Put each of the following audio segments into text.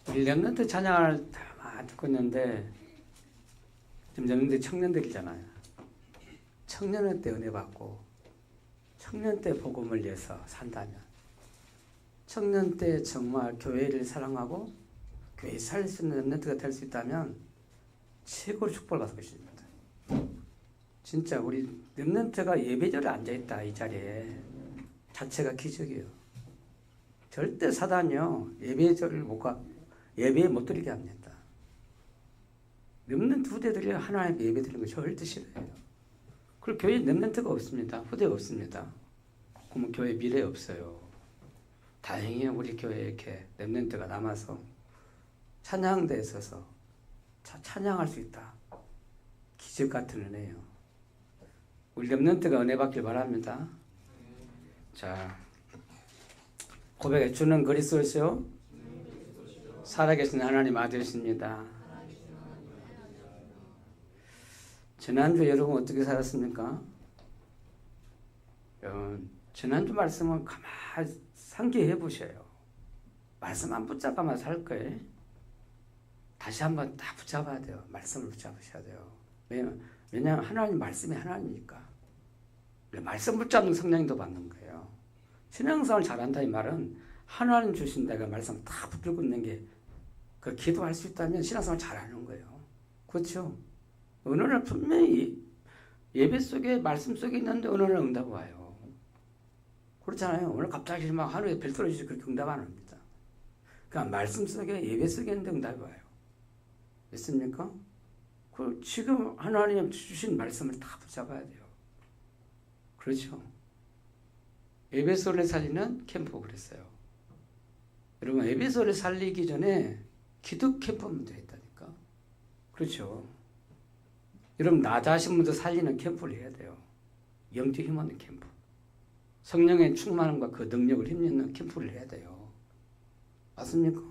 우리 랩런트 찬양을 다 많이 듣고 있는데 지금 랩런트 청년들이잖아요. 청년의 때 은혜 받고 청년 때 복음을 위해서 산다면, 청년 때 정말 교회를 사랑하고 교회 살 수 있는 랩런트가 될 수 있다면 최고로 축복을 받을 것입니다. 진짜 우리 랩런트가 예배절에 앉아있다 이 자리에 자체가 기적이에요. 절대 사단이요 예배절을 못 가, 예배에 못 드리게 합니다. 랩런트 후대들이 하나님 예배 드리는 거 절대 싫어해요. 그리고 교회에 랩런트가 없습니다. 후대가 없습니다. 그러면 교회 미래 없어요. 다행히 우리 교회에 이렇게 랩런트가 남아서 찬양대에 서서 찬양할 수 있다. 기적 같은 은혜예요. 우리 랩런트가 은혜 받길 바랍니다. 자, 고백해 주는 그리스도시요 살아계신 하나님 아들이십니다. 지난주 여러분 어떻게 살았습니까? 지난주 말씀을 가만히 상기해 보셔요. 말씀 안 붙잡아만 살 거예요. 다시 한번 다 붙잡아야 돼요. 말씀을 붙잡으셔야 돼요. 왜냐하면 하나님 말씀이 하나님이니까. 말씀 붙잡는 성령도 받는 거예요. 신앙생활 잘한다 이 말은 하나님 주신 내가 말씀 다 붙들고 있는 게 그 기도할 수 있다면 신앙생활 잘하는 거예요. 그렇죠? 어느 날 분명히 예배 속에 말씀 속에 있는데 어느 날 응답 와요. 그렇잖아요. 오늘 갑자기 막 하늘에 별 떨어지지 그렇게 응답 안 합니다. 그러니까 말씀 속에 예배 속에 있는데 응답이 와요. 믿습니까? 그 지금 하나님 주신 말씀을 다 붙잡아야 돼요. 그렇죠? 에베소를 살리는 캠프 그랬어요. 여러분 에베소를 살리기 전에 기도 캠프 먼저 했다니까. 그렇죠? 여러분 나 자신 먼저 살리는 캠프를 해야 돼요. 영적 힘 얻는 캠프. 성령의 충만함과 그 능력을 힘입는 캠프를 해야 돼요. 맞습니까?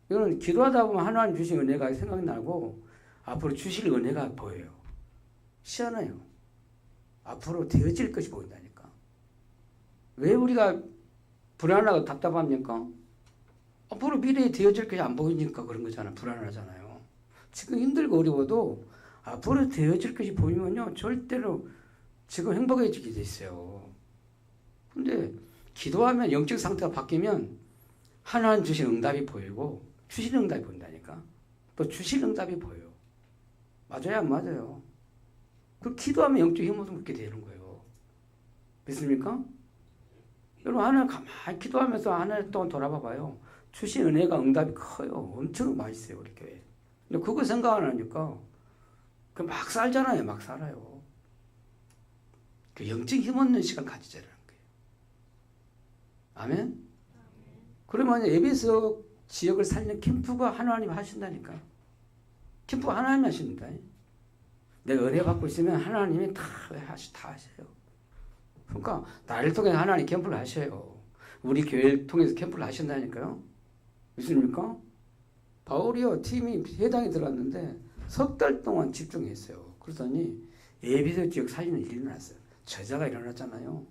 이거는 기도하다 보면 하나님 주신 은혜가 생각나고 앞으로 주실 은혜가 보여요. 희한해요. 앞으로 되어질 것이 보인다니까. 왜 우리가 불안하고 답답합니까? 앞으로 미래에 되어질 것이 안 보이니까 그런 거잖아요. 불안하잖아요. 지금 힘들고 어려워도 앞으로 되어질 것이 보이면요 절대로 지금 행복해지게 돼 있어요. 근데 기도하면 영적 상태가 바뀌면 하나님 주신 응답이 보이고 주신 응답이 보인다니까. 또 주신 응답이 보여요. 맞아요 안 맞아요? 그 기도하면 영적 힘을 얻게 되는 거예요. 믿습니까? 여러분 하나님 가만히 기도하면서 하나님 동안 돌아봐 봐요. 주신 은혜가 응답이 커요. 엄청 맛있어요 우리 교회. 근데 그거 생각 안 하니까 그 막 살잖아요. 막 살아요. 그 영적 힘 얻는 시간 가지자라는 거예요. 아멘? 그러면 에베소 지역을 살리는 캠프가 하나님 하신다니까. 캠프가 하나님 하십니다. 내가 은혜 받고 있으면 하나님이 다 하셔요. 그러니까 나를 통해 하나님 캠프를 하셔요. 우리 교회를 통해서 캠프를 하신다니까요. 믿습니까? 바울이요 팀이 회당에 들어갔는데 석 달 동안 집중했어요. 그러더니 에베소 지역 살리는 일이 일어났어요. 제자가 일어났잖아요.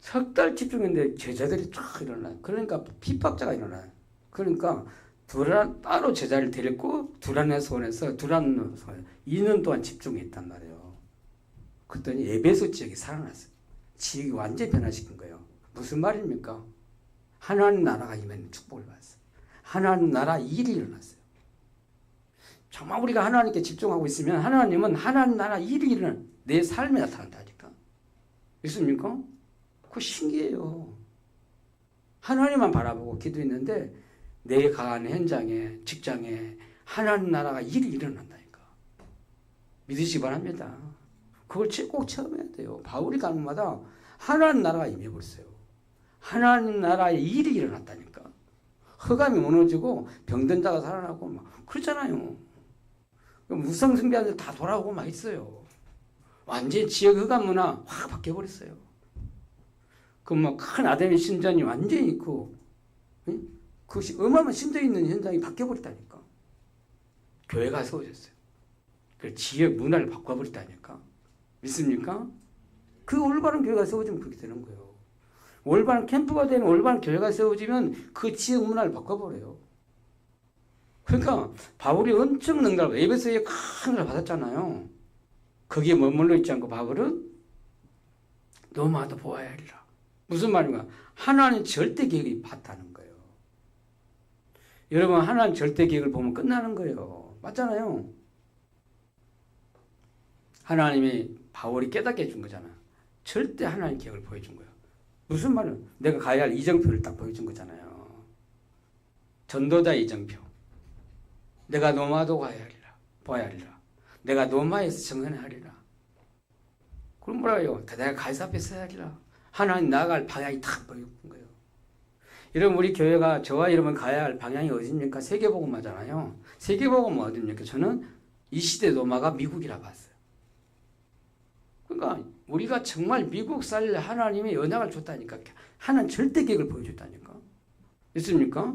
석 달 집중했는데 제자들이 쫙 일어나요. 그러니까 핍박자가 일어나요. 그러니까 따로 제자를 데리고 두란의 손에서 2년 동안 집중했단 말이에요. 그랬더니 에베소 지역이 살아났어요. 지역이 완전히 변화시킨 거예요. 무슨 말입니까? 하나님 나라가 임하는 축복을 받았어요. 하나님 나라 일이 일어났어요. 정말 우리가 하나님께 집중하고 있으면 하나님은 하나님 나라 일이 일어나는 내 삶에 나타난다니까. 믿습니까? 그거 신기해요. 하나님만 바라보고 기도했는데 내 가는 현장에 직장에 하나님 나라가 일이 일어난다니까. 믿으시기 바랍니다. 그걸 꼭 체험해야 돼요. 바울이 가는 곳마다 하나님 나라가 임해버렸어요. 하나님 나라의 일이 일어났다니까. 흑암이 무너지고 병든 자가 살아나고 막 그렇잖아요. 무성승비자들 다 돌아오고 막 있어요. 완전히 지역 흑암 문화 확 바뀌어버렸어요. 그 뭐 큰 아담의 신전이 완전히 있고 그 어마어마한 신전 있는 현장이 바뀌어버렸다니까. 교회가 세워졌어요. 그 지역 문화를 바꿔버렸다니까. 믿습니까? 그 올바른 교회가 세워지면 그렇게 되는 거예요. 올바른 캠프가 되는 올바른 교회가 세워지면 그 지역 문화를 바꿔버려요. 그러니까 바울이 엄청 능력을 에베소에 큰 걸 받았잖아요. 거기에 머물러 있지 않고 바울은 로마도 보아야 하리라. 무슨 말인가? 하나님 절대 계획이 봤다는 거예요. 여러분 하나님 절대 계획을 보면 끝나는 거예요. 맞잖아요. 하나님이 바울이 깨닫게 해준 거잖아. 절대 하나님 계획을 보여준 거예요. 무슨 말은 내가 가야 할 이정표를 딱 보여준 거잖아요. 전도자 이정표. 내가 노마도 가야 하리라. 보아야 하리라. 내가 노마에서 정언하리라. 그럼 뭐라요? 내가 가이사 앞에 서야 하리라. 하나님 나아갈 방향이 딱 보여준 거예요. 여러분 우리 교회가 저와 여러분 가야 할 방향이 어디입니까? 세계복음화잖아요. 세계복음은 어디입니까? 저는 이 시대 노마가 미국이라 봤어요. 그러니까 우리가 정말 미국 살 하나님의 연약을 줬다니까. 하나님 절대 계획을 보여줬다니까. 있습니까?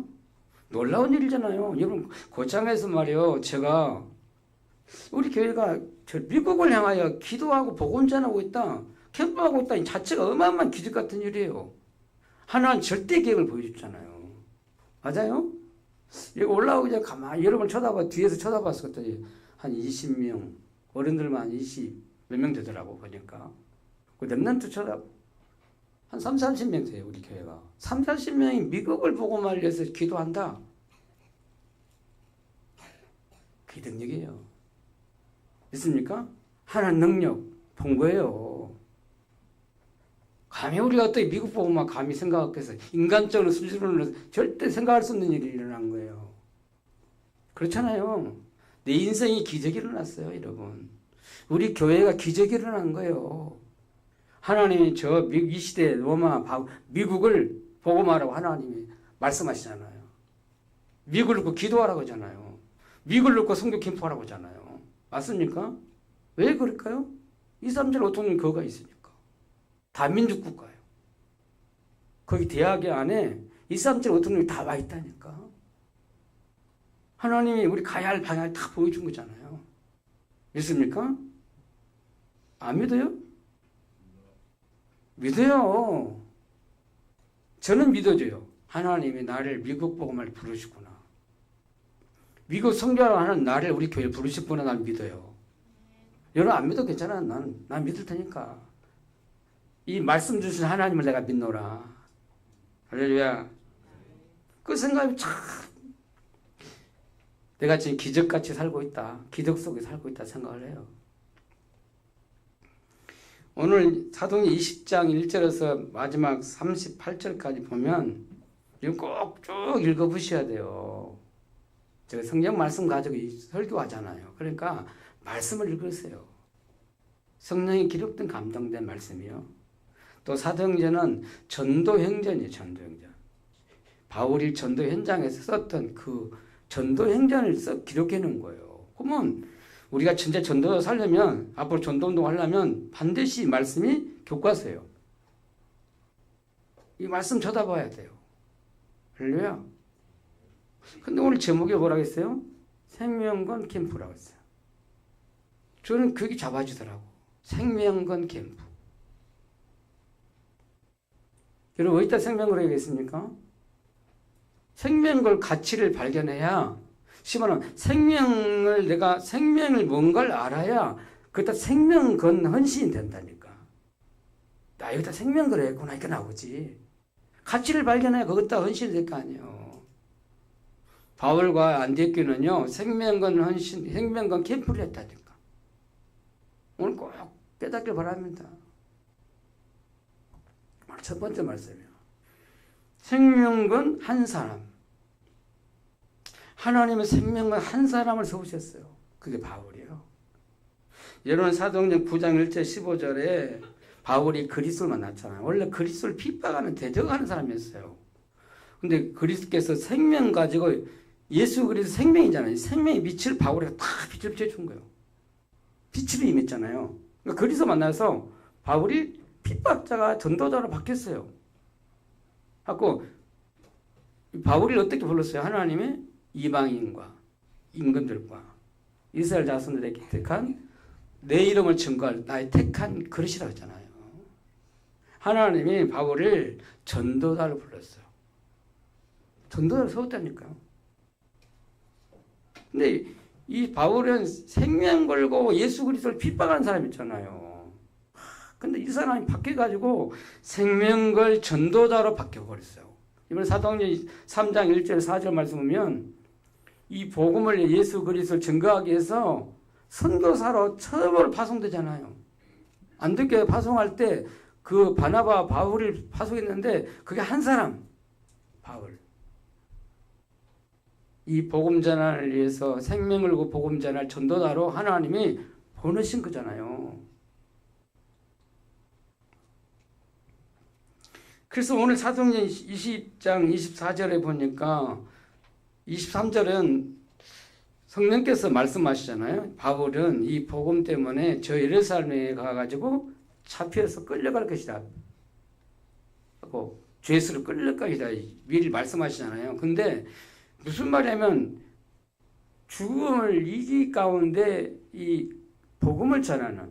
놀라운 일이잖아요. 여러분 고창에서 말이요. 제가 우리 교회가 미국을 향하여 기도하고 복음 전하고 있다. 캠프하고 있다. 이 자체가 어마어마한 기적 같은 일이에요. 하나님 절대 계획을 보여줬잖아요. 맞아요? 여기 올라오기 가만히 여러분 쳐다봐. 뒤에서 쳐다봤을 때 한 20명 어른들만 20 몇 명 되더라고 보니까. 그 랩런트 쳐다봐. 한 3, 40명 돼요. 우리 교회가. 3, 40명이 미국을 보고만 위해서 기도한다. 그게 능력이에요. 있습니까? 하나님 능력 본 거예요. 감히 우리가 어떻게 미국 보고만 감히 생각해서 인간적으로 수준으로 절대 생각할 수 없는 일이 일어난 거예요. 그렇잖아요. 내 인생이 기적이 일어났어요. 여러분. 우리 교회가 기적이 일어난 거예요. 하나님이 이 시대 로마 미국을 복음하라고 하나님이 말씀하시잖아요. 미국을 놓고 기도하라고 하잖아요. 미국을 놓고 선교 캠프하라고 하잖아요. 맞습니까? 왜 그럴까요? 2, 3절 오통령 그거가 있으니까. 다민족 국가예요. 거기 대학 안에 2, 3절 오통령이 다 와 있다니까. 하나님이 우리 가야 할 방향을 다 보여준 거잖아요. 믿습니까? 안 믿어요? 믿어요. 저는 믿어줘요. 하나님이 나를 미국 복음을 부르시구나. 미국 선교하러 하는 나를 우리 교회에 부르셨구나. 난 믿어요. 여러분 안 믿어도 괜찮아. 난 믿을 테니까. 이 말씀 주신 하나님을 내가 믿노라. 할렐루야. 그 생각이 참 내가 지금 기적같이 살고 있다. 기적 속에 살고 있다 생각을 해요. 오늘 사도행전 20장 1절에서 마지막 38절까지 보면 이거 꼭 쭉 읽어보셔야 돼요. 제가 성경 말씀 가지고 설교하잖아요. 그러니까 말씀을 읽으세요. 성령이 기록된 감동된 말씀이요. 또 사도행전은 전도행전이에요. 전도행전. 바울이 전도 현장에서 썼던 그 전도행전을 기록해 놓은 거예요. 그러면 우리가 진짜 전도를 살려면 앞으로 전도운동 하려면 반드시 말씀이 교과서예요. 이 말씀 쳐다봐야 돼요. 할렐루야. 근데 오늘 제목이 뭐라고 했어요? 생명건 캠프라고 했어요. 저는 그게 잡아주더라고. 생명건 캠프. 여러분 어디다 생명을 해야겠습니까? 생명걸 가치를 발견해야 심하면 내가 생명을 뭔가를 알아야 그다 생명 건 헌신이 된다니까. 나 여기다 생명 그랬구나 이렇게 나오지. 가치를 발견해야 그것다 헌신이 될 거 아니에요. 바울과 안디옥교는요 생명건 헌신, 생명건 캠프를 했다니까. 오늘 꼭 깨닫길 바랍니다. 첫 번째 말씀이에요. 생명건 한 사람. 하나님은 생명건 한 사람을 세우셨어요. 그게 바울이에요. 여러분 사도행전 9장 1절 15절에 바울이 그리스도를 만났잖아요. 원래 그리스도를 핍박하는 대적하는 사람이었어요. 근데 그리스도께서 생명 가지고 예수 그리스도 생명이잖아요. 생명의 빛을 바울에게 다 빛을 비춰준 거예요. 빛으로 임했잖아요. 그러니까 그리스도 만나서 바울이 핍박자가 전도자로 바뀌었어요. 하고 바울이 어떻게 불렀어요? 하나님의 이방인과 임금들과 이스라엘 자손들에게 택한 내 이름을 증거할 나의 택한 그릇이라고 했잖아요. 하나님이 바울을 전도자로 불렀어요. 전도자로 세웠다니까요. 근데 이 바울은 생명 걸고 예수 그리스도를 핍박하는 사람이잖아요. 근데 이 사람이 바뀌어가지고 생명 걸 전도자로 바뀌어버렸어요. 이번 사도행전 3장 1절 4절 말씀 보면 이 복음을 예수 그리스도를 증거하기 위해서 선교사로 처음으로 파송되잖아요. 안디옥에 파송할 때 그 바나바 바울을 파송했는데 그게 한 사람, 바울. 이 복음 전환을 위해서 생명을 그 복음 전환 전도자로 하나님이 보내신 거잖아요. 그래서 오늘 사도행전 20장 24절에 보니까 23절은 성령께서 말씀하시잖아요. 바울은 이 복음 때문에 저 예루살렘에 가가지고 잡혀서 끌려갈 것이다. 하고 죄수로 끌려갈 것이다. 미리 말씀하시잖아요. 근데 무슨 말이냐면 죽음을 이기 가운데 이 복음을 전하는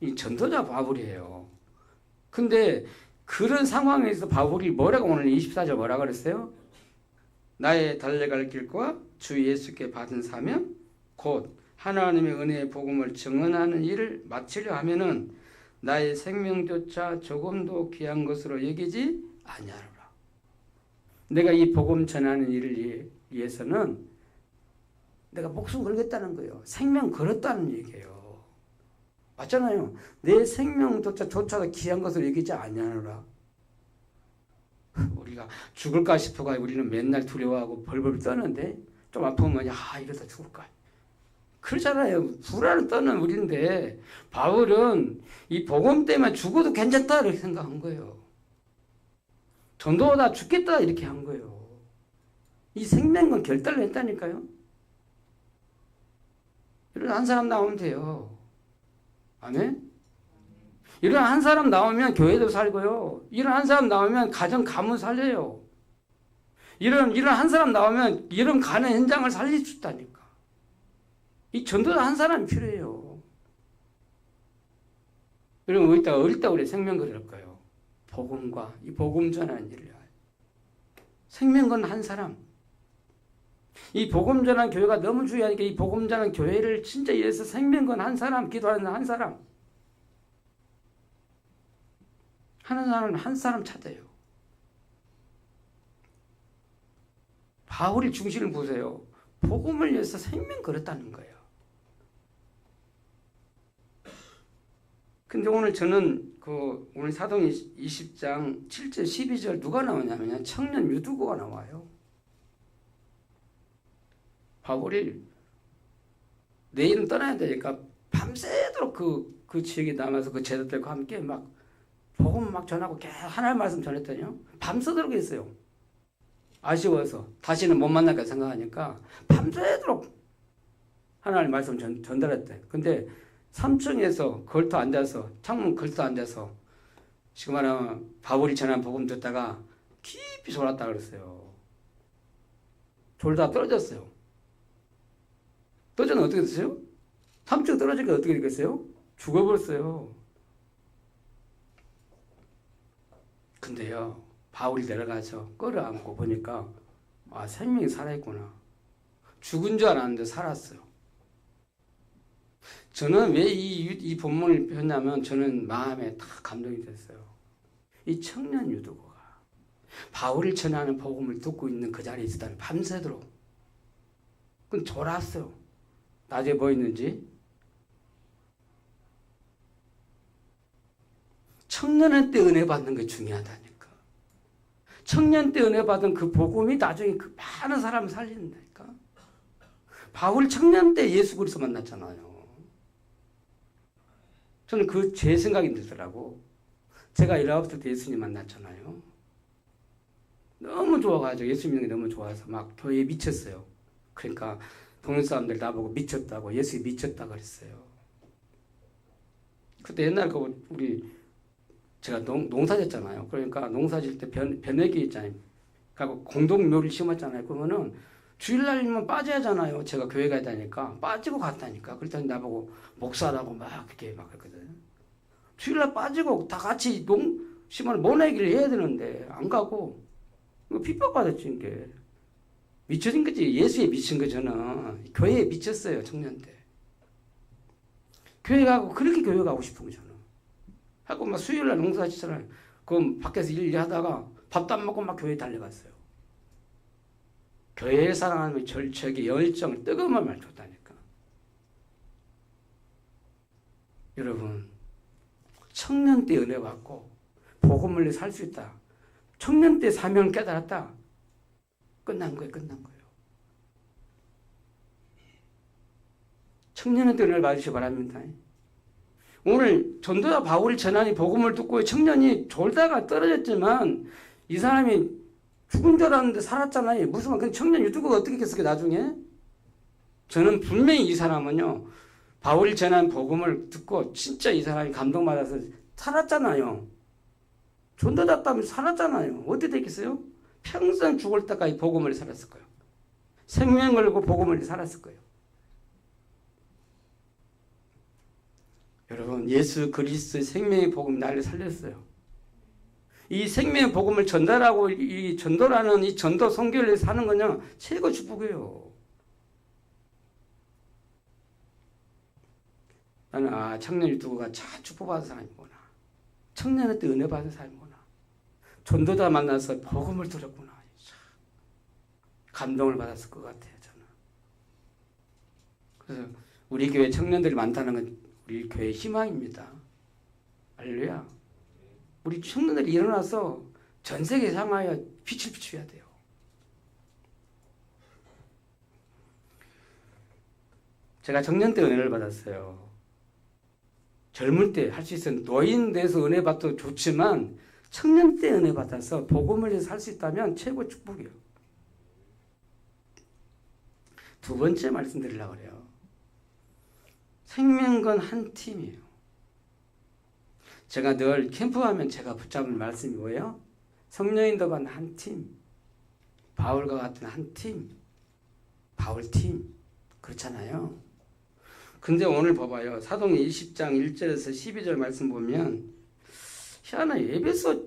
이 전도자 바울이에요. 근데 그런 상황에서 바울이 뭐라고 오늘 24절 뭐라 그랬어요? 나의 달려갈 길과 주 예수께 받은 사명 곧 하나님의 은혜의 복음을 증언하는 일을 마치려 하면은 나의 생명조차 조금도 귀한 것으로 여기지 아니하노라. 내가 이 복음 전하는 일을 위해서는 내가 목숨 걸겠다는 거예요. 생명 걸었다는 얘기예요. 맞잖아요. 내 생명조차도 귀한 것으로 여기지 아니하노라. 우리가 죽을까 싶어가 우리는 맨날 두려워하고 벌벌 떠는데 좀 아프면 이러다 죽을까. 그러잖아요. 불안을 떠는 우리인데 바울은 이 복음 때문에 죽어도 괜찮다 이렇게 생각한 거예요. 전도하다 죽겠다 이렇게 한 거예요. 이 생명은 결단을 했다니까요. 이런 한 사람 나오면 돼요. 아멘? 이런 한 사람 나오면 교회도 살고요. 이런 한 사람 나오면 가정 가문 살려요. 이런 한 사람 나오면 이런 가는 현장을 살릴 수 있다니까. 이 전도자 한 사람이 필요해요. 여러분 어릴 때 우리 생명 그릴 거예요. 복음과 이 복음 전하는 일을 해요. 생명건 한 사람. 이 복음 전하는 교회가 너무 중요하니까 이 복음 전하는 교회를 진짜 위해서 생명건 한 사람, 기도하는 한 사람. 하는 한 사람 찾아요. 바울의 중심을 보세요. 복음을 위해서 생명 걸었다는 거예요. 근데 오늘 저는 오늘 사도행 20장 7절 12절 누가 나오냐면 청년 유두고가 나와요. 바울이 내일은 떠나야 되니까 밤새도록 그 지역에 남아서 그 제자들과 함께 막 복음 막 전하고 계속 하나님 말씀 전했더니요. 밤새도록 했어요. 아쉬워서 다시는 못 만날까 생각하니까 밤새도록 하나님 말씀 전달했대. 근데 3층에서 걸터 앉아서 창문 걸터 앉아서 지금 말하면 바울이 전한 복음 듣다가 깊이 졸았다 그랬어요. 졸다 떨어졌어요. 떨어지면 어떻게 됐어요? 3층 떨어지니까 어떻게 됐겠어요? 죽어버렸어요. 근데요, 바울이 내려가서 끌어안고 보니까 생명이 살아있구나. 죽은 줄 알았는데 살았어요. 저는 왜 이 본문을 폈냐면 저는 마음에 다 감동이 됐어요. 이 청년 유두고가 바울이 전하는 복음을 듣고 있는 그 자리에 있었다는 밤새도록. 그건 졸았어요. 낮에 뭐 있는지. 청년의 때 은혜 받는 게 중요하다니까. 청년 때 은혜 받은 그 복음이 나중에 그 많은 사람을 살린다니까. 바울 청년 때 예수 그리스도 만났잖아요. 저는 제 생각이 들더라고. 제가 19살 때 예수님 만났잖아요. 너무 좋아가지고 예수 믿는 게 너무 좋아서 막 교회에 미쳤어요. 그러니까 동네 사람들 나보고 미쳤다고 예수에 미쳤다 그랬어요. 그때 옛날 제가 농사졌잖아요. 그러니까 농사질 때 변액이 있잖아요. 그리고 공동묘를 심었잖아요. 그러면은 주일날이면 빠져야 하잖아요. 제가 교회 가야 되니까 빠지고 갔다니까. 그랬더니 나보고 목사라고 막 그렇게 막 그랬거든. 주일날 빠지고 다 같이 시몬을 모내기를 해야 되는데 안 가고 핍박받았지. 이게 미쳐진 거지. 예수에 미친 거. 저는 교회에 미쳤어요. 청년 때 교회 가고, 그렇게 교회 가고 싶은 거. 저는 하고 막 수요일날 농사짓잖아요. 그럼 밖에서 일하다가 밥도 안 먹고 막 교회에 달려갔어요. 교회를 사랑하는 절책의 열정, 뜨거운 말 줬다니까. 여러분, 청년 때 은혜 받고 복음을 살 수 있다. 청년 때 사명을 깨달았다. 끝난 거예요. 끝난 거예요. 청년한테 은혜를 받으시기 바랍니다. 오늘 전도자 바울이 전하니 복음을 듣고 청년이 졸다가 떨어졌지만 이 사람이 죽은 줄 알았는데 살았잖아요. 무슨 말, 그 청년 유튜브가 어떻게 했을까 나중에? 저는 분명히 이 사람은요, 바울이 전한 복음을 듣고 진짜 이 사람이 감동받아서 살았잖아요. 전도자다면 살았잖아요. 어떻게 됐겠어요? 평생 죽을 때까지 복음을 살았을 거예요. 생명 걸고 복음을 살았을 거예요. 여러분, 예수 그리스도의 생명의 복음 나를 살렸어요. 이 생명의 복음을 전달하고 이 전도라는 이 전도 선교를 사는 거냐 최고 축복이에요. 나는 청년 유튜브가 참 축복받은 사람이구나. 청년한테 은혜 받은 사람이구나. 전도자 만나서 복음을 들었구나. 참 감동을 받았을 것 같아요. 저는. 그래서 우리 교회 청년들이 많다는 건 우리 교회의 희망입니다. 할렐루야. 우리 청년들이 일어나서 전 세계에 향하여 빛을 비춰야 돼요. 제가 청년 때 은혜를 받았어요. 젊을 때 할 수 있었는데, 노인 돼서 은혜 받도 좋지만 청년 때 은혜 받아서 복음을 위해서 살 수 있다면 최고 축복이에요. 두 번째 말씀드리려고 그래요. 생명건 한 팀이에요. 제가 늘 캠프하면 제가 붙잡은 말씀이 뭐예요? 성령인도반 한 팀, 바울과 같은 한 팀, 바울 팀, 그렇잖아요. 근데 오늘 봐봐요. 사도행 20장 1절에서 12절 말씀 보면 희한하게 에베소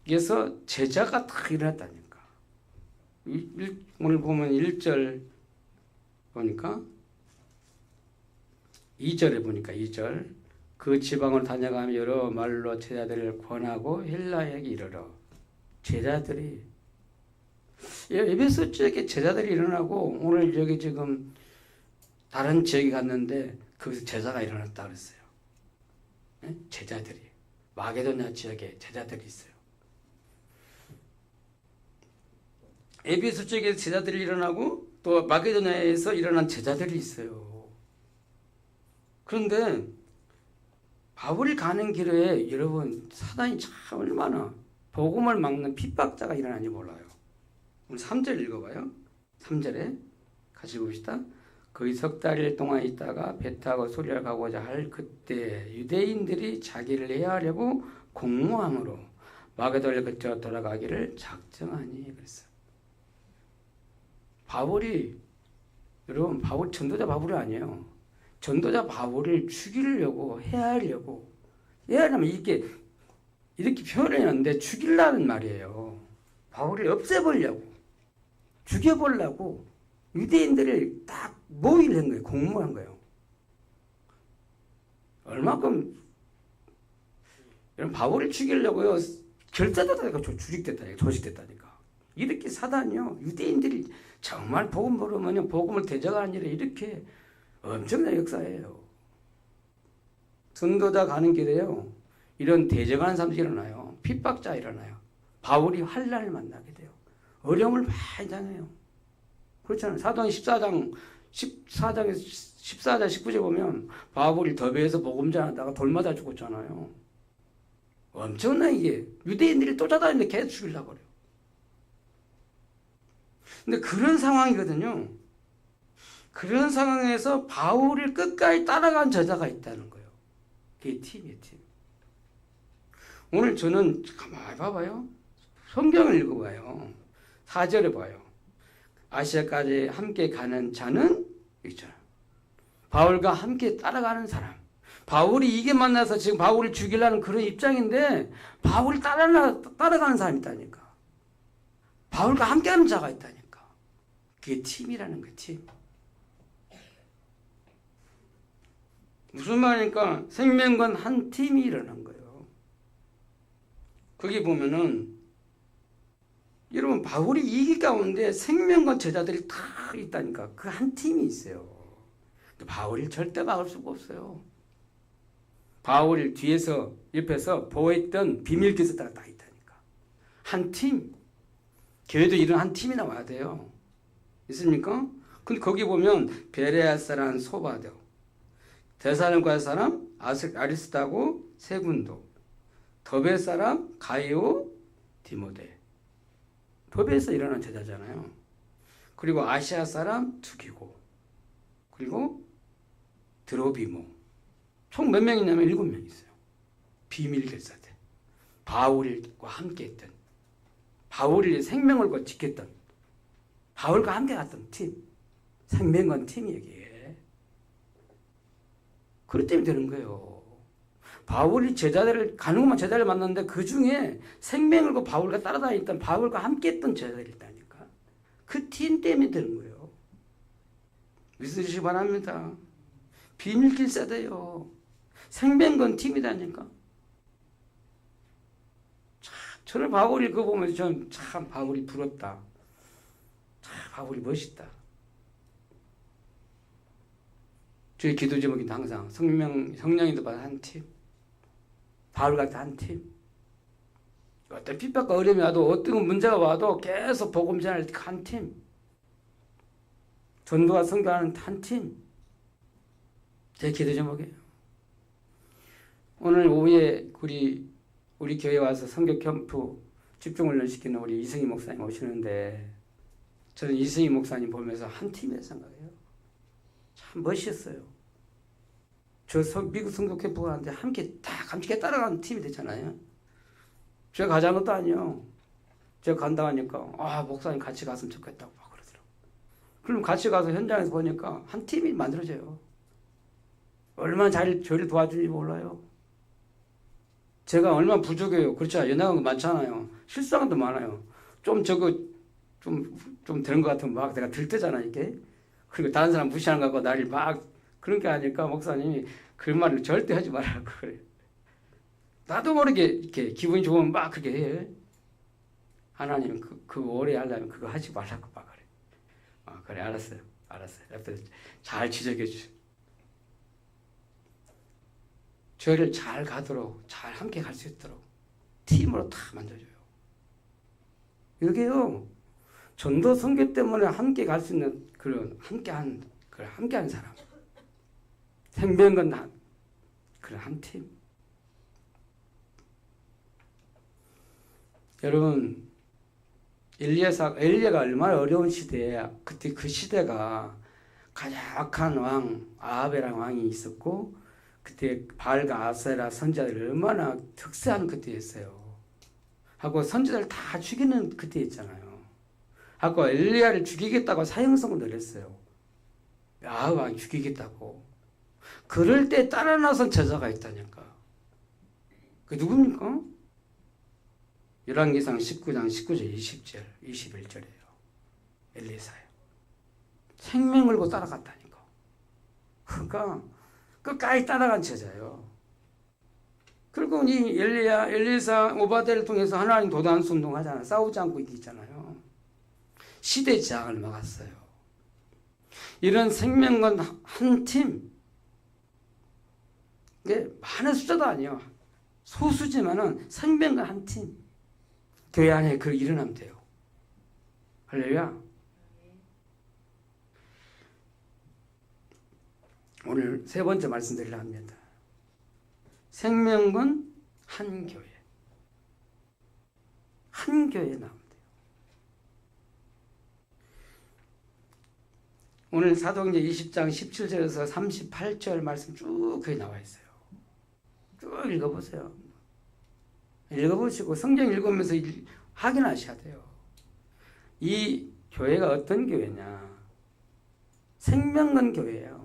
지역에서 제자가 다 일어났다니까. 오늘 보면 1절 보니까 2절에 보니까 2절 그 지방을 다녀가며 여러 말로 제자들을 권하고 헬라에게 이르러. 제자들이 에베소 지역에 제자들이 일어나고 오늘 여기 지금 다른 지역에 갔는데 거기서 제자가 일어났다 그랬어요. 네? 제자들이 마게도냐 지역에 제자들이 있어요. 에베소 지역에서 제자들이 일어나고 또 마게도냐에서 일어난 제자들이 있어요. 그런데 바울이 가는 길에 여러분 사단이 참 얼마나 복음을 막는 핍박자가 일어나는지 몰라요. 오늘 3절 읽어봐요. 3절에 같이 봅시다. 거의 석 달일 동안 있다가 배 타고 소리를 가고자 할 그때 유대인들이 자기를 해하려고 공모함으로 마게도냐를 거쳐 돌아가기를 작정하니 그랬어요. 바울이 여러분 전도자 바울이 아니에요. 전도자 바울을 죽이려고 해하려고 해하려면 이렇게 표현했는데 죽이려는 말이에요. 바울을 없애보려고 죽여보려고 유대인들을 딱 모의를 한 거예요. 공모한 거예요. 얼마큼 여러분 바울을 죽이려고요. 결사됐다니까 조직됐다니까. 이렇게 사단이요. 유대인들이 정말 복음 모르면 복음을 대적하는 일에 이렇게 엄청난 역사예요. 전도자 가는 길에요. 이런 대적하는 사람들이 일어나요. 핍박자 일어나요. 바울이 환난을 만나게 돼요. 어려움을 많이 당해요. 그렇잖아요. 사도행 14장 19절 보면 바울이 더베에서 복음 전하다가 돌 맞아 죽었잖아요. 엄청난 이게 유대인들이 쫓아다니는데 계속 죽이려고 그래요. 근데 그런 상황이거든요. 그런 상황에서 바울을 끝까지 따라간 저자가 있다는 거예요. 그게 팀이에요, 팀. 오늘 저는 가만히 봐봐요. 성경을 읽어봐요. 4절에 봐요. 아시아까지 함께 가는 자는 있잖아요. 바울과 함께 따라가는 사람. 바울이 이게 만나서 지금 바울을 죽이려는 그런 입장인데 바울이 따라가는 사람이 있다니까. 바울과 함께하는 자가 있다니까. 그게 팀이라는 거야, 팀. 무슨 말이니까 생명건 한 팀이 일어난 거예요. 거기 보면은 여러분 바울이 이기 가운데 생명건 제자들이 다 있다니까. 그 한 팀이 있어요. 바울이 절대 막을 수가 없어요. 바울을 뒤에서 옆에서 보호했던 비밀 기사가 다 있다니까. 한 팀. 교회도 이런 한 팀이 나와야 돼요. 있습니까? 근데 거기 보면 베레아 사람 소바도, 데살로니가 사람 아리스타고 세군도, 더베 사람 가이오 디모데. 더베에서 일어난 제자잖아요. 그리고 아시아 사람 투기고, 그리고 드로비모. 총 몇 명이냐면 7명 있어요. 비밀 결사들. 바울과 함께 했던, 바울이 생명을 거 지켰던, 바울과 함께 갔던 팀. 생명건 팀이 여기에. 그렇기 때문에 되는 거예요. 바울이 가는 곳만 제자를 만났는데 그 중에 생명을 거 바울과 따라다녔던, 바울과 함께 했던 제자들이 있다니까. 그 팀 때문에 되는 거예요. 믿으시기 바랍니다. 비밀 길사대요. 생명건 팀이다니까. 저는 바울이 그거 보면서 전 참 바울이 부럽다. 참 바울이 멋있다. 저희 기도 제목이 항상 성령님도 한 팀, 바울 같은 한 팀. 어떤 핍박과 어려움이 와도 어떤 문제가 와도 계속 복음 전할 한 팀. 전도와 선교하는 한 팀. 제 기도 제목이에요. 오늘 오후에 우리 교회 와서 선교 캠프 집중훈련 시키는 우리 이승희 목사님 오시는데 저는 이승희 목사님 보면서 한 팀이라고 생각해요. 참 멋있었어요. 저 미국 선교 캠프 가는데 함께 다 감식해 따라가는 팀이 됐잖아요. 제가 가자는 것도 아니에요. 제가 간다 하니까 목사님 같이 갔으면 좋겠다고 막 그러더라고요. 그럼 같이 가서 현장에서 보니까 한 팀이 만들어져요. 얼마나 저를 도와주는지 몰라요. 제가 얼마나 부족해요. 그렇죠. 연약한 거 많잖아요. 실수한 것도 많아요. 좀 되는 것 같으면 막 내가 들뜨잖아, 이게. 그리고 다른 사람 무시하는 거 같고 나를 막 그런 게 아닐까 목사님이 그 말을 절대 하지 말라고 그래요. 나도 모르게 이렇게 기분이 좋으면 막 그렇게 해. 하나님 그거 오래 하려면 그거 하지 말라고 막 그래. 그래, 알았어요. 옆에서 잘 지적해 주세요. 저희를 잘 가도록, 잘 함께 갈 수 있도록 팀으로 다 만들어줘요. 이렇게요. 전도 선교 때문에 함께 갈 수 있는 그런 함께한 사람. 생명건 그런 한 팀. 여러분, 엘리야가 얼마나 어려운 시대에, 그때 그 시대가 가장 악한 왕, 아합이라는 왕이 있었고, 그때 바알과 아세라 선지자들 얼마나 특세한 그때였어요. 하고 선지자들 다 죽이는 그때였잖아요. 하고 엘리야를 죽이겠다고 사형선고 내렸어요. 아합 왕이 죽이겠다고. 그럴 때 따라 나선 제자가 있다니까. 그 누굽니까? 열왕기상 19장 19절 20절 21절이에요. 엘리사예요. 생명 걸고 따라갔다니까. 그러니까 끝까지 따라간 제자예요. 그리고 이 엘리사 오바데를 통해서 하나님 도단수 운동하잖아요. 싸우지 않고 있잖아요. 시대 제약을 막았어요. 이런 생명건 한 팀. 이게 많은 숫자도 아니에요. 소수지만은 생명건 한 팀. 교회 안에 그 일어나면 돼요. 할렐루야. 오늘 세 번째 말씀드리려 합니다. 생명건 한 교회. 한 교회에 나오면 돼요. 오늘 사도행전 20장 17절에서 38절 말씀 쭉 거기 나와 있어요. 쭉 읽어보세요. 읽어보시고 성경 읽으면서 확인하셔야 돼요. 이 교회가 어떤 교회냐? 생명건 교회예요.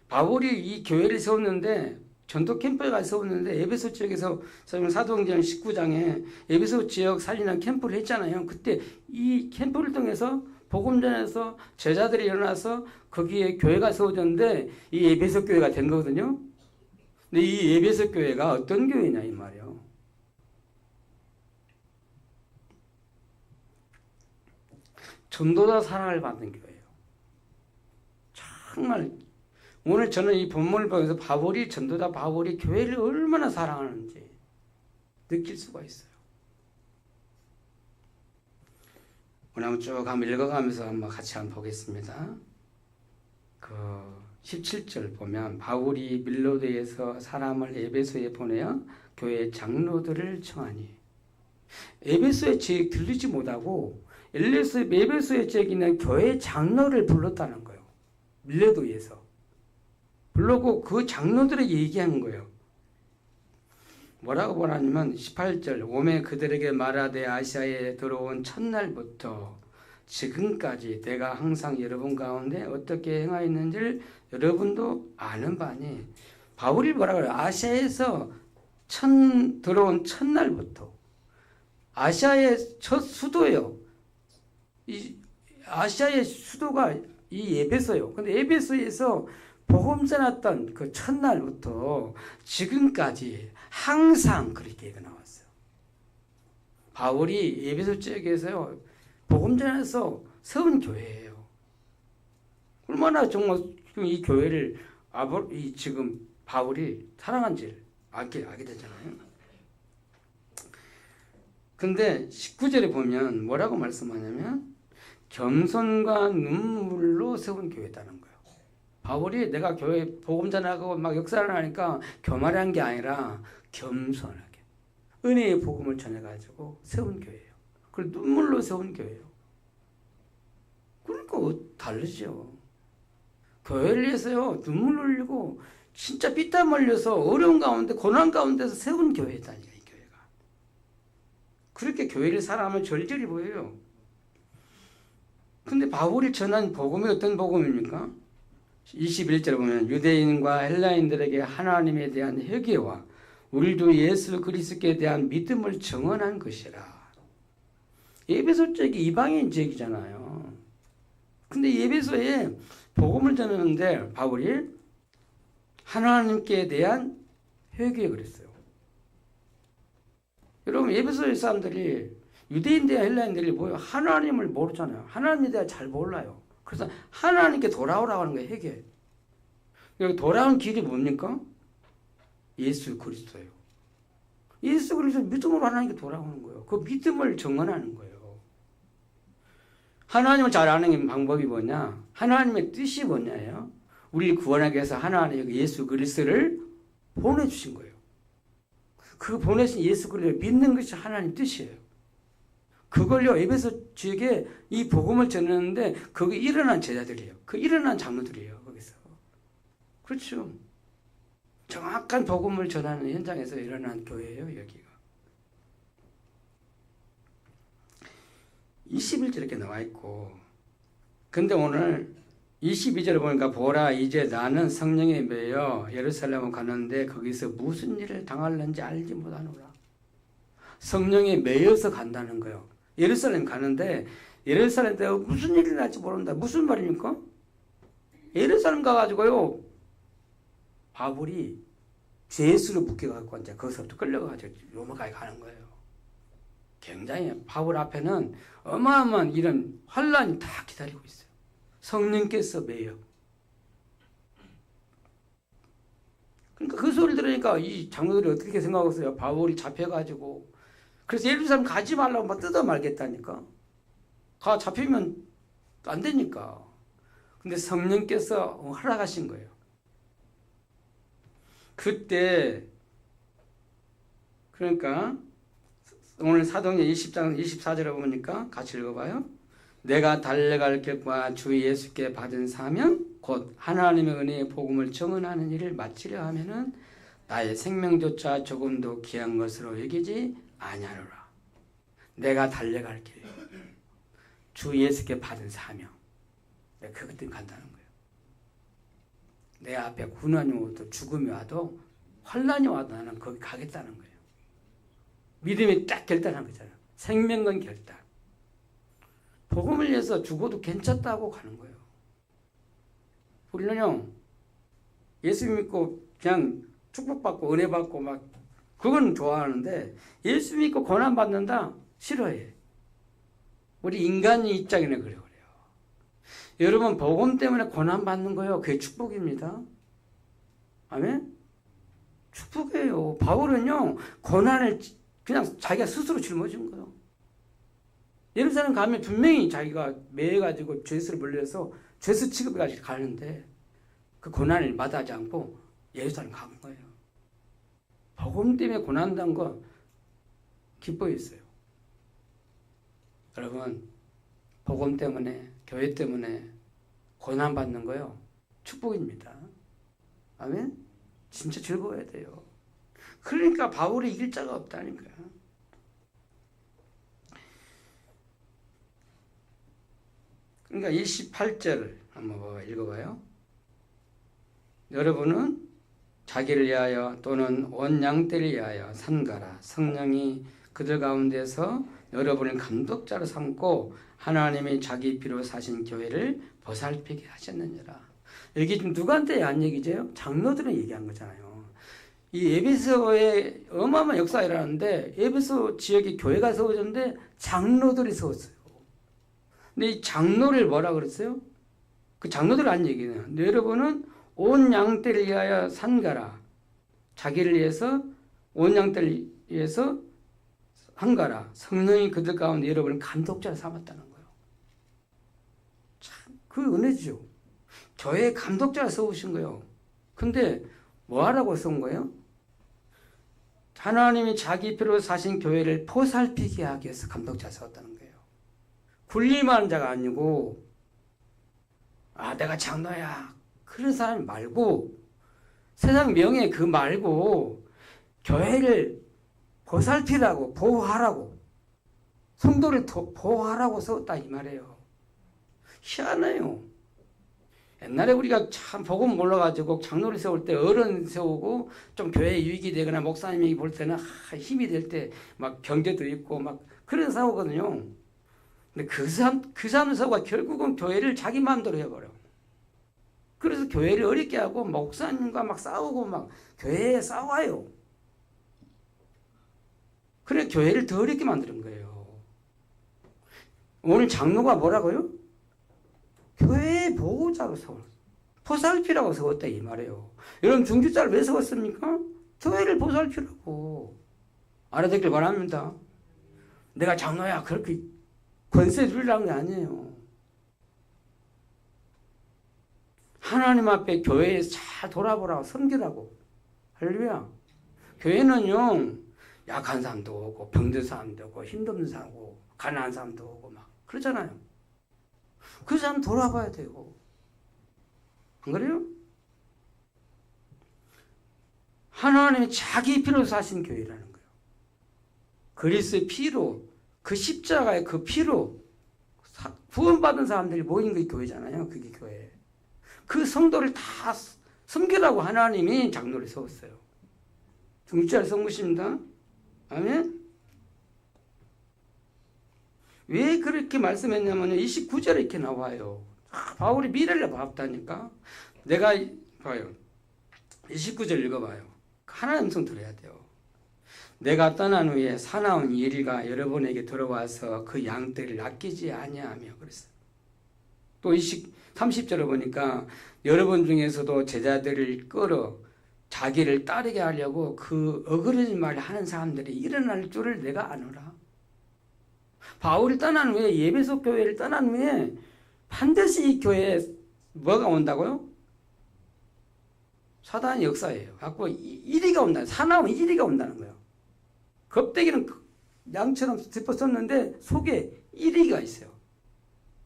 바울이 이 교회를 세웠는데 전도 캠프에 가서 세웠는데 에베소 지역에서 사도행전 19장에 에베소 지역 살리는 캠프를 했잖아요. 그때 이 캠프를 통해서 복음 전해서 제자들이 일어나서 거기에 교회가 세워졌는데 이 에베소 교회가 된 거거든요. 근데 이 에베소 교회가 어떤 교회냐 이 말이에요. 전도자 사랑을 받는 교회예요. 정말 오늘 저는 이 본문을 보면서 전도자 바울이 교회를 얼마나 사랑하는지 느낄 수가 있어요. 오늘 한번 쭉 한번 읽어가면서 한번 같이 한번 보겠습니다. 그 17절 보면 바울이 밀로드에서 사람을 에베소에 보내어 교회 장로들을 청하니 에베소의 지역 들리지 못하고 에베소의 지역에 있는 교회 장로를 불렀다는 거예요. 밀레도에서 불렀고 그 장로들에게 얘기한 거예요. 뭐라고 말하냐면 18절 오매 그들에게 말하되 아시아에 들어온 첫날부터 지금까지 내가 항상 여러분 가운데 어떻게 행하였는지를 여러분도 아는 바니 바울이 뭐라고 해요? 아시아에서 들어온 첫날부터 아시아의 첫 수도예요. 이 아시아의 수도가 이 에베소예요. 근데 에베소에서 복음 전했던 그 첫날부터 지금까지 항상 그렇게 얘기가 나왔어요. 바울이 에베소 지역에서요 복음 전해서 세운 교회예요. 얼마나 정말 이 교회를 지금 바울이 사랑한지를 알게 되잖아요. 근데 19절에 보면 뭐라고 말씀하냐면 겸손과 눈물로 세운 교회다는 거예요. 바울이 내가 교회 복음 전하고 막 역사를 하니까 교만한 게 아니라 겸손하게 은혜의 복음을 전해가지고 세운 교회예요. 그리고 눈물로 세운 교회예요. 그러니까 다르죠. 교회를 위해서요 눈물 흘리고 진짜 피땀 흘려서 어려운 가운데 고난 가운데서 세운 교회다니까 이 교회가. 그렇게 교회를 사랑하면 절절히 보여요. 근데 바울이 전한 복음이 어떤 복음입니까? 21절에 보면 유대인과 헬라인들에게 하나님에 대한 회개와 우리 주 예수 그리스도에 대한 믿음을 증언한 것이라. 에베소 지역이 이방인 지역이잖아요. 근데 에베소에 복음을 전하는데 바울이 하나님께 대한 회개 그랬어요. 여러분 에베소의 사람들이 유대인들 헬라인들이 뭐예요? 하나님을 모르잖아요. 하나님에 대해 잘 몰라요. 그래서 하나님께 돌아오라고 하는 거예요. 회개. 여기 돌아온 길이 뭡니까? 예수 그리스도예요. 예수 그리스도 믿음으로 하나님께 돌아오는 거예요. 그 믿음을 증언하는 거예요. 하나님을 잘 아는 방법이 뭐냐? 하나님의 뜻이 뭐냐예요? 우리를 구원하기 위해서 하나님 예수 그리스도를 보내주신 거예요. 그 보내신 예수 그리스도를 믿는 것이 하나님 뜻이에요. 그걸요 에베소 지역에 이 복음을 전했는데 거기 일어난 제자들이에요. 그 일어난 장로들이에요. 거기서. 그렇죠. 정확한 복음을 전하는 현장에서 일어난 교회예요. 여기가. 21절 이렇게 나와 있고 근데 오늘 22절을 보니까 보라 이제 나는 성령에 매여 예루살렘을 가는데 거기서 무슨 일을 당할는지 알지 못하노라. 성령에 매여서 간다는 거예요. 예루살렘 가는데 예루살렘 때 무슨 일이 날지 모른다. 무슨 말입니까? 예루살렘 가가지고요 바울이 죄수로 묶여갖고 이제 거기서부터 끌려가지고 로마까지 가는 거예요. 굉장히 바울 앞에는 어마어마한 이런 환란이 다 기다리고 있어요. 성령께서 매여. 그러니까 그 소리를 들으니까 이 장로들이 어떻게 생각했어요? 바울이 잡혀가지고 그래서 예루살렘 가지 말라고 막 뜯어 말겠다니까. 잡히면 안 되니까. 근데 성령께서 허락하신 거예요. 그때 그러니까 오늘 사도행전 20장 24절에 보니까 같이 읽어봐요. 내가 달려갈 길과 주 예수께 받은 사명 곧 하나님의 은혜의 복음을 증언하는 일을 마치려 하면은 나의 생명조차 조금도 귀한 것으로 여기지 아니하노라. 내가 달려갈 길, 주 예수께 받은 사명. 내가 그것 때문에 간다는 거예요. 내 앞에 고난이 와도 죽음이 와도 환난이 와도 나는 거기 가겠다는 거예요. 믿음이 딱 결단한 거잖아요. 생명건 결단. 복음을 위해서 죽어도 괜찮다고 가는 거예요. 우리는요, 예수 믿고 그냥 축복받고 은혜 받고 막 그건 좋아하는데 예수 믿고 고난 받는다 싫어해. 우리 인간의 입장에는 그래요. 여러분 복음 때문에 고난 받는 거예요. 그게 축복입니다. 아멘? 축복이에요. 바울은요 고난을 그냥 자기가 스스로 짊어진 거예요. 예루살렘 가면 분명히 자기가 매여가지고 죄수를 물려서 죄수 취급해가지고 가는데 그 고난을 마다하지 않고 예루살렘 간 거예요. 복음 때문에 고난당한 거 기뻐했어요. 여러분 복음 때문에 교회 때문에 고난 받는 거요 축복입니다. 아멘? 진짜 즐거워야 돼요. 그러니까 바울이 이길 자가 없다니까요. 그러니까 28절 한번 읽어봐요. 여러분은 자기를 위하여 또는 온 양떼를 위하여 산가라. 성령이 그들 가운데서 여러분을 감독자로 삼고 하나님이 자기 피로 사신 교회를 보살피게 하셨느니라. 여기 지금 누구한테 한 얘기죠? 장로들은 얘기한 거잖아요. 이 에베소에 어마어마한 역사가 일어났는데 에베소 지역에 교회가 세워졌는데 장로들이 세웠어요. 근데 이 장로를 뭐라 그랬어요? 그 장로들 한 얘기는 여러분은 온 양떼를 위하여 산가라. 자기를 위해서 온 양떼를 위해서 한가라. 성령이 그들 가운데 여러분을 감독자로 삼았다는 거예요. 참, 그 은혜죠. 교회의 감독자로 세우신 거예요. 근데 뭐 하라고 세운 거예요? 하나님이 자기 피로 사신 교회를 보살피게 하기 위해서 감독자로 세웠다는 거예요. 군림하는 자가 아니고 내가 장로야. 그런 사람 말고 세상 명예 그 말고 교회를 보살피라고 보호하라고 성도를 더 보호하라고 세웠다 이 말이에요. 희한해요. 옛날에 우리가 참 복음 몰라가지고 장로를 세울 때 어른 세우고 좀 교회에 유익이 되거나 목사님이 볼 때는 힘이 될 때 막 경제도 있고 막 그런 사고거든요. 근데 그 사람 사고가 결국은 교회를 자기 마음대로 해버려. 그래서 교회를 어렵게 하고 목사님과 막 싸우고 막 교회에 싸워요. 그래 교회를 더 어렵게 만드는 거예요. 오늘 장로가 뭐라고요? 교회의 보호자로 세웠어요. 보살피라고 세웠다 이 말이에요. 여러분 중직자를 왜 세웠습니까? 교회를 보살피라고. 알아듣길 바랍니다. 내가 장로야 그렇게 권세 주려는 게 아니에요. 하나님 앞에 교회에 잘 돌아보라고 섬기라고. 할렐루야. 교회는요 약한 사람도 오고 병든 사람도 오고 힘든 사람도 오고 가난한 사람도 오고 막 그러잖아요. 그 사람 돌아봐야 되고 안 그래요? 하나님이 자기 피로 사신 교회라는 거예요. 그리스도의 피로 그 십자가의 그 피로 구원받은 사람들이 모인 게 교회잖아요. 그게 교회. 그 성도를 다 섬기라고 하나님이 장로를 세웠어요. 중직자를 세우십니다. 아멘. 왜 그렇게 말씀했냐면요. 29절에 이렇게 나와요. 바울이 미래를 봤다니까. 내가 봐요. 29절 읽어봐요. 하나님 음성 들어야 돼요. 내가 떠난 후에 사나운 이리가 여러분에게 들어와서 그 양떼를 아끼지 아니하며 그랬어요. 또 30절에 보니까 여러분 중에서도 제자들을 끌어 자기를 따르게 하려고 그 어그러진 말을 하는 사람들이 일어날 줄을 내가 아노라. 바울이 떠난 후에 에베소 교회를 떠난 후에 반드시 이 교회에 뭐가 온다고요? 사단의 역사예요. 갖고 이리가 온다. 사나운 이리가 온다는 거예요. 겁대기는 양처럼 짚어썼는데 속에 이리가 있어요.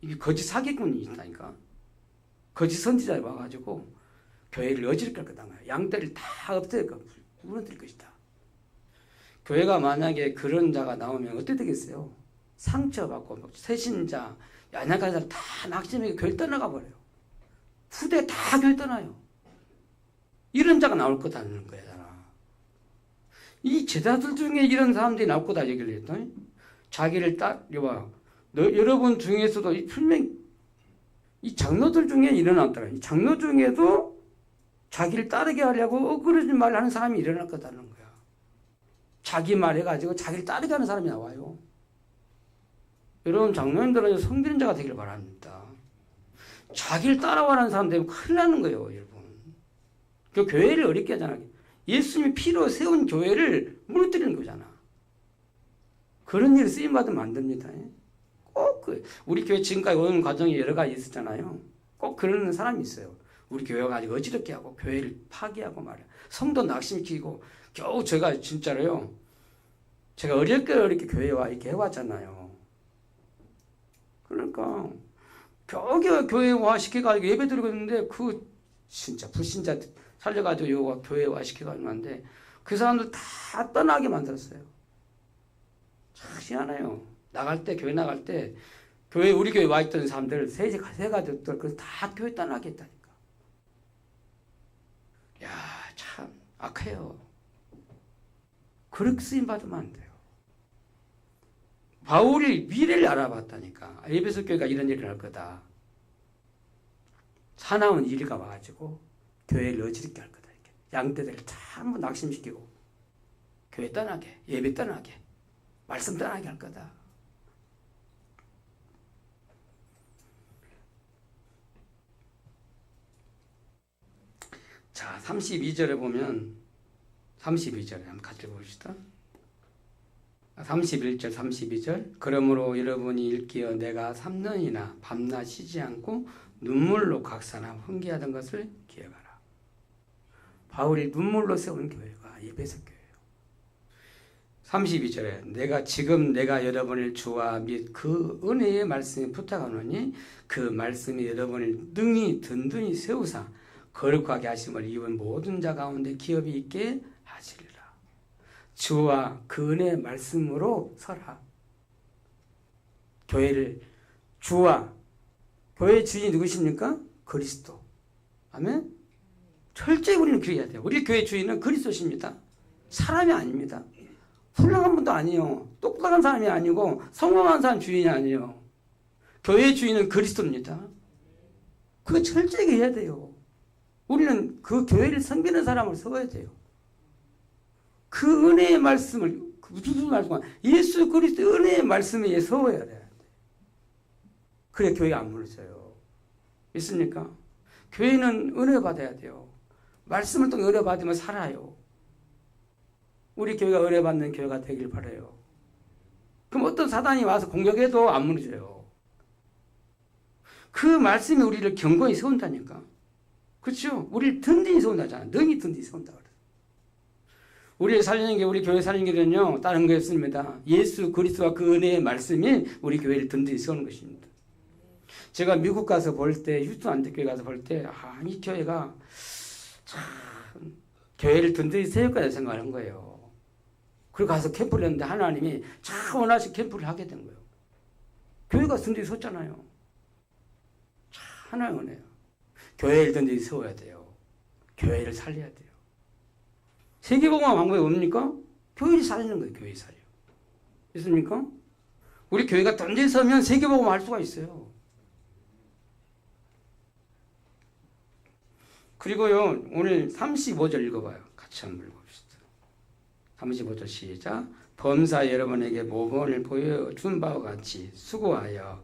이게 거짓 사기꾼이 있다니까. 거짓 선지자가 와가지고 교회를 어지럽게 할 거다. 양떼를 다 없앨 거, 무너뜨릴 것이다. 교회가 만약에 그런 자가 나오면 어떻게 되겠어요? 상처받고 새신자, 연약한 사람 다 낙심하게 교회 떠나가 버려요. 후대 다 교회 떠나요. 이런 자가 나올 거다는 거야. 이 제자들 중에 이런 사람들이 나올 거다 얘기를 했더니 자기를 여러분 중에서도 분명히 이 장로들 중에 일어났더라. 이 장로 중에도 자기를 따르게 하려고 어그러진 말을 하는 사람이 일어날 거다는 거야. 자기 말 해가지고 자기를 따르게 하는 사람이 나와요. 여러분 장로님들은 성되는 자가 되기를 바랍니다. 자기를 따라가는 사람 되면 큰일 나는 거예요, 여러분. 그 교회를 어렵게 하잖아요. 예수님이 피로 세운 교회를 무너뜨리는 거잖아. 그런 일에 쓰임받으면 안 됩니다. 꼭 우리 교회 지금까지 오는 과정이 여러 가지 있었잖아요. 꼭 그러는 사람이 있어요. 우리 교회가 아직 어지럽게 하고 교회를 파괴하고 말이야. 성도 낙심시키고 겨우 제가 진짜로요. 제가 어렵게 교회와 이렇게 해왔잖아요. 그러니까 겨우 교회화 시켜가지고 예배 드리고 있는데 그 진짜 불신자 살려가지고 요거 교회화 시켜가지고 하는데 그 사람들 다 떠나게 만들었어요. 참 희한해요. 교회 나갈 때 우리 교회 와 있던 사람들 세 가족들 그래서 다 교회 떠나게 했다니까. 야, 참 악해요. 그렇게 쓰임 받으면 안 돼요. 바울이 미래를 알아봤다니까. 에베소 교회가 이런 일을 할 거다. 사나운 일가 와가지고 교회를 어지럽게 할 거다. 이렇게. 양떼들을 전부 낙심시키고 교회 떠나게, 예배 떠나게, 말씀 떠나게 할 거다. 자, 32절에 보면 32절에 한번 같이 봅시다. 31절, 32절. 그러므로 여러분이 일깨어 내가 3년이나 밤낮 쉬지 않고 눈물로 각사나 훈계하던 것을 기억하라. 바울이 눈물로 세운 교회가 에베소 교회예요. 32절에 내가 여러분을 주와 및 그 은혜의 말씀에 부탁하노니 그 말씀이 여러분을 능히 든든히 세우사 거룩하게 하심을 입은 모든 자 가운데 기업이 있게 하시리라. 주와 그 은혜의 말씀으로 서라. 교회의 주인이 누구십니까? 그리스도. 아멘? 철저히 우리는 그래야 돼요. 우리 교회 주인은 그리스도십니다. 사람이 아닙니다. 훌륭한 분도 아니에요. 똑똑한 사람이 아니고 성공한 사람 주인이 아니에요. 교회의 주인은 그리스도입니다. 그거 철저히 해야 돼요. 우리는 그 교회를 섬기는 사람을 세워야 돼요. 그 은혜의 말씀을 무슨 말씀? 예수 그리스도 은혜의 말씀에 세워야 돼요. 그래 교회가 안 무너져요. 있습니까? 교회는 은혜 받아야 돼요. 말씀을 통해 은혜 받으면 살아요. 우리 교회가 은혜 받는 교회가 되길 바라요. 그럼 어떤 사단이 와서 공격해도 안 무너져요. 그 말씀이 우리를 견고히 세운다니까. 그렇죠? 우리를 든든히 세운다잖아. 능히 든든히 세운다 그래. 우리 살리는 게 우리 교회 살리는 게는요 다른 거였습니다. 예수 그리스도와 그 은혜의 말씀이 우리 교회를 든든히 세우는 것입니다. 제가 미국 가서 볼 때 휴스턴 안데교회 가서 볼 때 이 교회가 참 교회를 든든히 세울 거다 생각하는 거예요. 그리고 가서 캠프를 했는데 하나님이 참 원하신 캠프를 하게 된 거예요. 교회가 든든히 섰잖아요. 참 하나의 은혜예요. 교회를 든든히 세워야 돼요. 교회를 살려야 돼요. 세계복음화 방법이 뭡니까? 교회를 살리는 거예요. 교회 살려. 있습니까? 우리 교회가 든든히 서면 세계복음화 할 수가 있어요. 그리고요 오늘 35절 읽어봐요. 같이 한번 읽어봅시다. 35절 시작. 범사 여러분에게 모범을 보여준 바와 같이 수고하여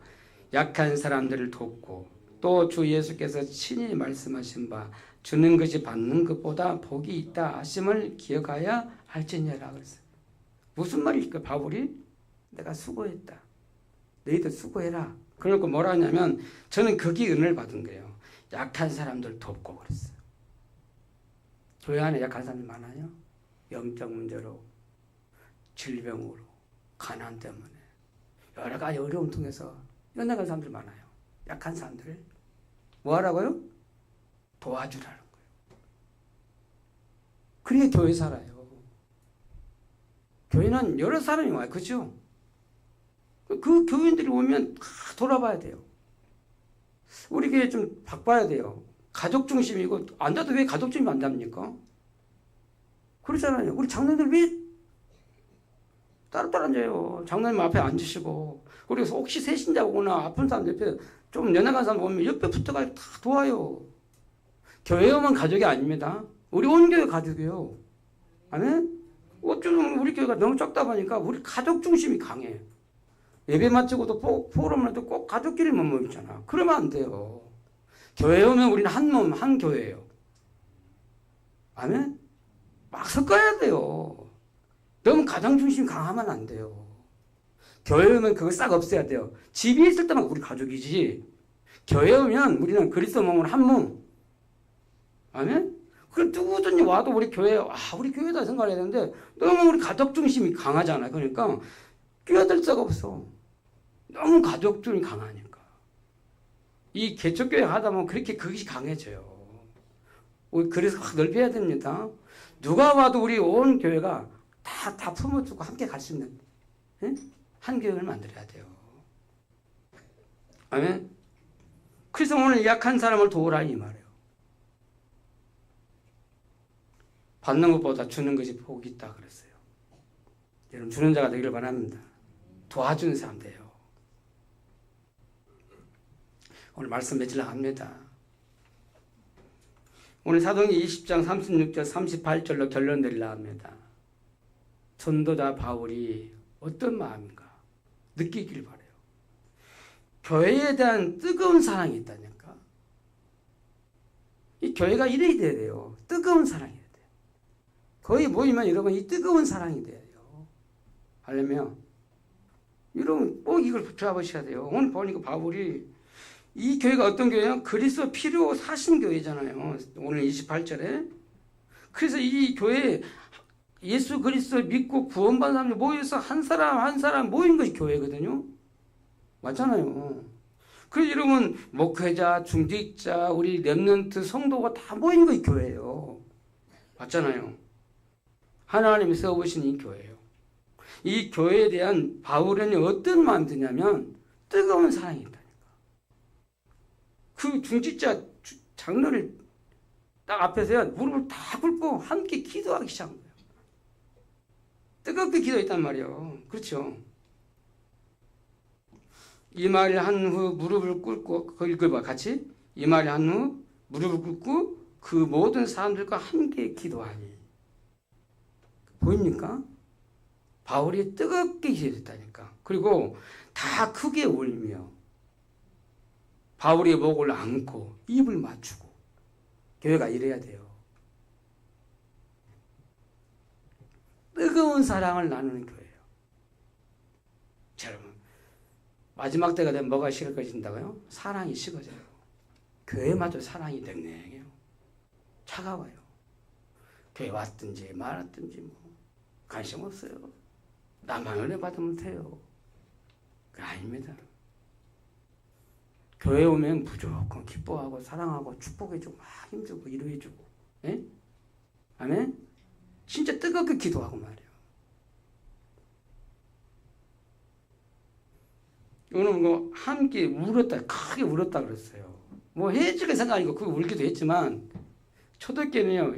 약한 사람들을 돕고 또 주 예수께서 친히 말씀하신 바 주는 것이 받는 것보다 복이 있다 하심을 기억하여 할지니라 그랬어요. 무슨 말일까? 바울이 내가 수고했다. 너희들 수고해라. 그러고 뭐라 하냐면 저는 거기 은혜를 받은 거예요. 약한 사람들 돕고 그랬어요. 교회 안에 약한 사람들 많아요. 영적 문제로, 질병으로, 가난 때문에 여러 가지 어려움 통해서 연약한 사람들 많아요. 약한 사람들을 뭐 하라고요? 도와주라는 거예요. 그래야 교회 살아요. 교회는 여러 사람이 와요. 그죠? 그 교인들이 오면 다 돌아봐야 돼요. 우리 교회 좀 바꿔야 돼요. 가족 중심이고 앉아도 왜 가족 중심이 안 됩니까? 그렇잖아요. 우리 장로들 왜 따로따로 앉아요? 장로님 앞에 앉으시고 그리고 혹시 세신자 오거나 아픈 사람 옆에 좀 연약한 사람 오면 옆에 붙어가 다 도와요. 교회 오면 가족이 아닙니다. 우리 온 교회 가족이에요. 아멘? 어쩌면 우리 교회가 너무 적다 보니까 우리 가족 중심이 강해. 예배 마치고도 포럼을 해도 꼭 가족끼리만 모이잖아. 그러면 안 돼요. 교회 오면 우리는 한 몸, 한 교회예요. 아멘? 막 섞어야 돼요. 너무 가정 중심 강하면 안 돼요. 교회 오면 그거 싹 없애야 돼요. 집에 있을 때만 우리 가족이지. 교회 오면 우리는 그리스도 몸은 한 몸. 아멘? 그 누구든지 와도 우리 교회, 우리 교회다 생각해야 되는데 너무 우리 가족 중심이 강하잖아요. 그러니까 끼어들 수가 없어. 너무 가족 중심이 강하니까. 이 개척교회 하다 보면 그렇게 그것이 강해져요. 그래서 확 넓혀야 됩니다. 누가 와도 우리 온 교회가 다 품어주고 함께 갈 수 있는 한 교회를 만들어야 돼요. 아멘. 그래서 오늘 약한 사람을 도우라 이 말이에요. 받는 것보다 주는 것이 복이 있다 그랬어요. 여러분 주는 자가 되기를 바랍니다. 도와주는 사람 돼요. 오늘 말씀 맺으려고 합니다. 오늘 사도행전 20장 36절 38절로 결론 내리려고 합니다. 전도자 바울이 어떤 마음인가 느끼길 바라요. 교회에 대한 뜨거운 사랑이 있다니까. 이 교회가 이래야 돼요. 뜨거운 사랑이 돼요. 거의 모이면 여러분 이 뜨거운 사랑이 돼요. 하려면 여러분 꼭 이걸 붙잡으셔야 돼요. 오늘 보니까 바울이 이 교회가 어떤 교회예요? 그리스도 피로 사신 교회잖아요. 오늘 28절에. 그래서 이 교회에 예수 그리스도 믿고 구원받은 사람들 모여서 한 사람 한 사람 모인 것이 교회거든요. 맞잖아요. 그래서 여러분 목회자, 중직자, 우리 렘넌트 성도가 다 모인 것이 교회예요. 맞잖아요. 하나님이 세워보신 이 교회예요. 이 교회에 대한 바울은 어떤 마음이 드냐면 뜨거운 사랑이 있다니까. 그 중직자 장로를 딱 앞에서야 무릎을 다 꿇고 함께 기도하기 시작한 거예요. 뜨겁게 기도했단 말이에요. 그렇죠. 이 말을 한 후 무릎을 꿇고 그거 읽어봐 같이. 이 말을 한 후 무릎을 꿇고 그 모든 사람들과 함께 기도하니. 보입니까? 바울이 뜨겁게 기도했다니까. 그리고 다 크게 울며 바울의 목을 안고 입을 맞추고. 교회가 이래야 돼요. 뜨거운 사랑을 나누는 교회예요. 자, 여러분 마지막 때가 되면 뭐가 식어진다고요? 사랑이 식어져요. 교회마저 사랑이 냉랭해요. 차가워요. 교회 왔든지 말았든지 뭐 관심 없어요. 나만 은혜 받으면 돼요. 그게 아닙니다. 교회 오면 무조건 기뻐하고 사랑하고 축복해주고 막 힘주고 위로해주고. 예? 아멘? 진짜 뜨겁게 기도하고 말이에요. 이거는 뭐 함께 울었다, 크게 울었다 그랬어요. 뭐 해지게 생각 아니고 그거 울기도 했지만 초대교회는요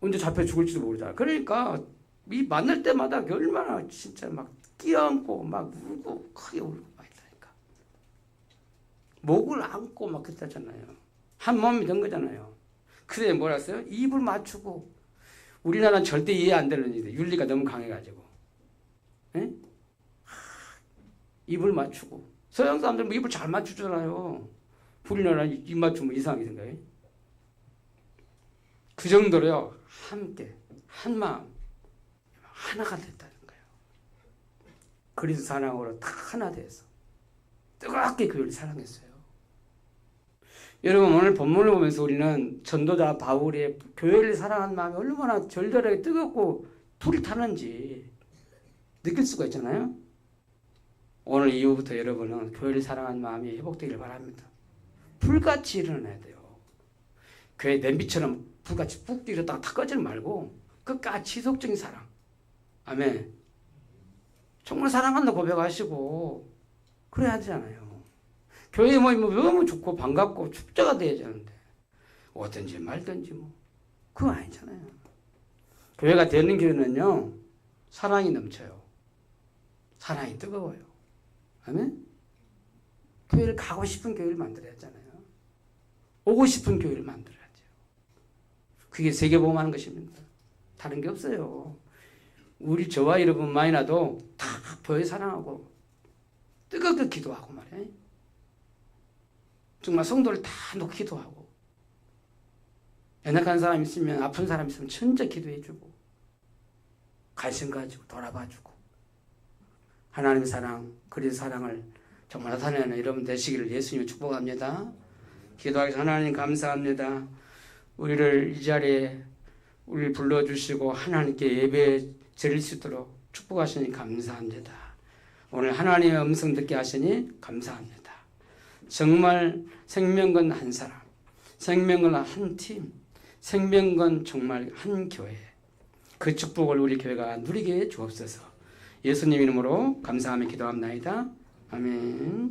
언제 잡혀 죽을지도 모르잖아. 그러니까 이 만날 때마다 얼마나 진짜 막 끼어안고 막 울고 크게 울고 막 있다니까. 목을 안고 막 그랬잖아요. 한 몸이 된 거잖아요. 그래 뭐라 했어요? 입을 맞추고. 우리나라는 절대 이해 안 되는 일인데 윤리가 너무 강해가지고. 에? 입을 맞추고. 서양 사람들 뭐 입을 잘 맞추잖아요. 우리나라 입 맞추면 이상하게 생각해. 그 정도로요. 함께 한 마음 하나가 됐다는 거예요. 그리스도 사랑으로 다 하나 돼서 뜨겁게 교회를 사랑했어요. 여러분 오늘 본문을 보면서 우리는 전도자 바울의 교회를 사랑하는 마음이 얼마나 절절하게 뜨겁고 불이 타는지 느낄 수가 있잖아요. 오늘 이후부터 여러분은 교회를 사랑하는 마음이 회복되기를 바랍니다. 불같이 일어나야 돼요. 교회 냄비처럼 불같이 푹 뛰었다가 탁 꺼지지 말고 끝까지 지속적인 사랑. 아멘. 정말 사랑한다 고백하시고 그래야 되잖아요. 교회 모이면 너무 좋고 반갑고 축제가 돼야 되는데 오든지 말든지 뭐 그거 아니잖아요. 교회가 되는 교회는요 사랑이 넘쳐요. 사랑이 뜨거워요. 아멘? 교회를 가고 싶은 교회를 만들어야 하잖아요. 오고 싶은 교회를 만들어야죠. 그게 세계복음하는 것입니다. 다른 게 없어요. 우리 저와 여러분만이라도 다 교회 사랑하고 뜨겁게 기도하고 말이에요. 정말 성도를 다 놓고 기도하고 연약한 사람 있으면 아픈 사람 있으면 천재 기도해주고 관심 가지고 돌아봐주고 하나님의 사랑 그리스도 사랑을 정말 나타내는 여러분 되시기를 예수님을 축복합니다. 기도하기 전에 하나님 감사합니다. 우리를 이 자리에 우리를 불러주시고 하나님께 예배 드릴 수 있도록 축복하시니 감사합니다. 오늘 하나님의 음성 듣게 하시니 감사합니다. 정말 생명건 한 사람, 생명건 한 팀, 생명건 정말 한 교회 그 축복을 우리 교회가 누리게 주옵소서. 예수님 이름으로 감사하며 기도합나이다. 아멘.